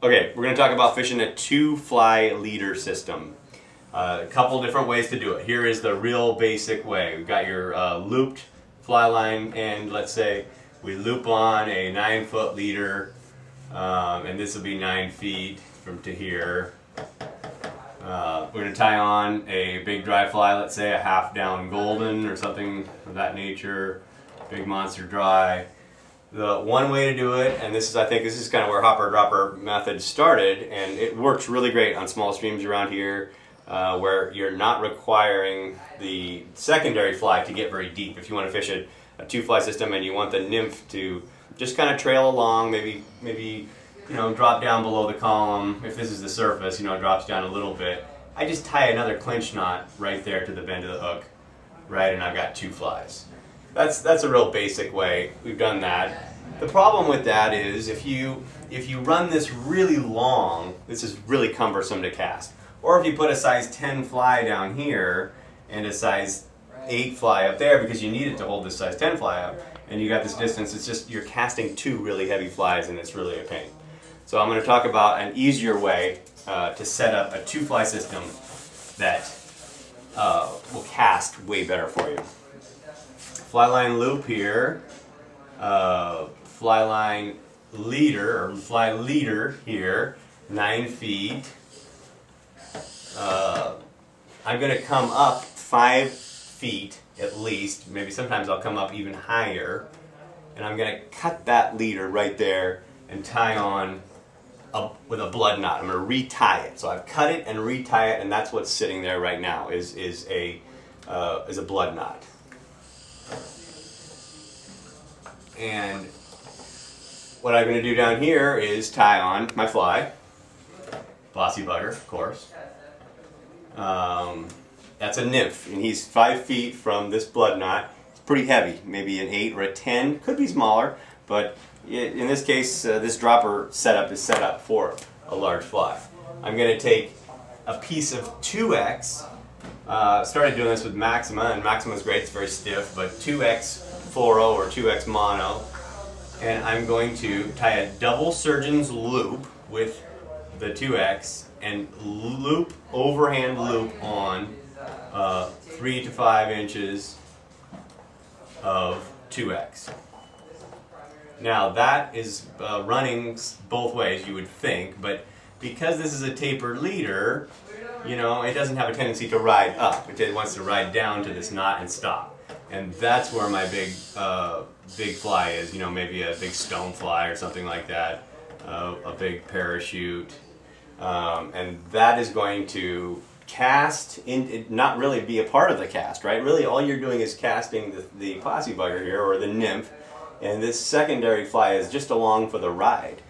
Okay, we're going to talk about fishing a two-fly leader system. A couple different ways to do it. Here is the real basic way. We've got your looped fly line, and let's say we loop on a 9-foot leader, and this will be 9 feet from to here. We're going to tie on a big dry fly, let's say a half down golden or something of that nature, big monster dry. The one way to do it, and I think this is kind of where hopper dropper method started, and it works really great on small streams around here where you're not requiring the secondary fly to get very deep. If you want to fish a two-fly system and you want the nymph to just kind of trail along, maybe drop down below the column. If this is the surface, it drops down a little bit. I just tie another clinch knot right there to the bend of the hook, right, and I've got two flies. That's a real basic way. We've done that. The problem with that is if you run this really long, this is really cumbersome to cast. Or if you put a size 10 fly down here and a size 8 fly up there because you need it to hold this size 10 fly up, and you got this distance, it's just you're casting two really heavy flies and it's really a pain. So I'm going to talk about an easier way to set up a two-fly system that will cast way better for you. Fly line loop here, fly line leader, or fly leader here, 9 feet. I'm going to come up 5 feet at least, maybe sometimes I'll come up even higher, and I'm going to cut that leader right there and tie on with a blood knot. I'm going to retie it. So I've cut it and retie it, and that's what's sitting there right now is a blood knot. And what I'm going to do down here is tie on my fly, bossy bugger, of course. That's a nymph, and he's 5 feet from this blood knot. It's pretty heavy, maybe an 8 or a 10, could be smaller, but in this case, this dropper setup is set up for a large fly. I'm going to take a piece of 2X. Started doing this with Maxima, and Maxima's great, it's very stiff, but 2X fluoro or 2X mono, and I'm going to tie a double surgeon's loop with the 2X and loop, overhand loop on 3 to 5 inches of 2X. Now that is running both ways, you would think, but because this is a tapered leader, it doesn't have a tendency to ride up. It wants to ride down to this knot and stop. And that's where my big fly is, maybe a big stone fly or something like that, a big parachute. And that is going to cast, not really be a part of the cast, right? Really all you're doing is casting the possum bugger here, or the nymph, and this secondary fly is just along for the ride.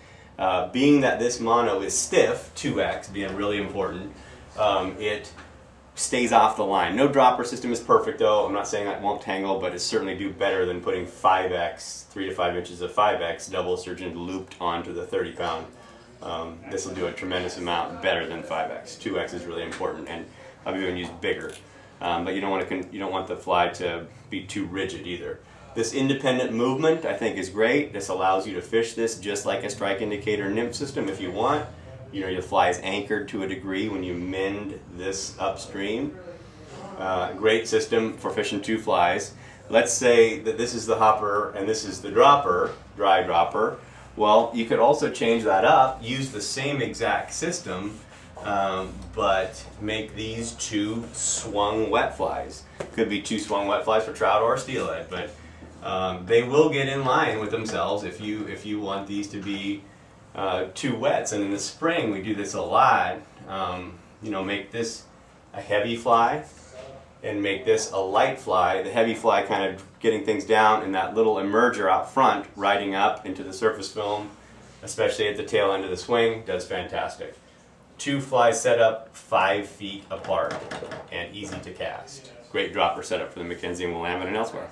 Being that this mono is stiff, 2X being really important, it stays off the line. No dropper system is perfect though. I'm not saying that won't tangle, but it certainly do better than putting 5X, 3 to 5 inches of 5X double surgeon looped onto the 30-pound. This will do a tremendous amount better than 5X. 2X is really important, and I've even used bigger. But you don't want the fly to be too rigid either. This independent movement I think is great. This allows you to fish this just like a strike indicator nymph system if you want. Your fly is anchored to a degree when you mend this upstream. Great system for fishing two flies. Let's say that this is the hopper and this is the dropper, dry dropper. Well, you could also change that up, use the same exact system, but make these two swung wet flies. Could be two swung wet flies for trout or steelhead, but they will get in line with themselves if you want these to be two wets. And in the spring we do this a lot. Make this a heavy fly and make this a light fly. The heavy fly kind of getting things down, and that little emerger out front riding up into the surface film, especially at the tail end of the swing, does fantastic. Two flies set up 5 feet apart and easy to cast. Great dropper setup for the Mackenzie and Willamette and elsewhere.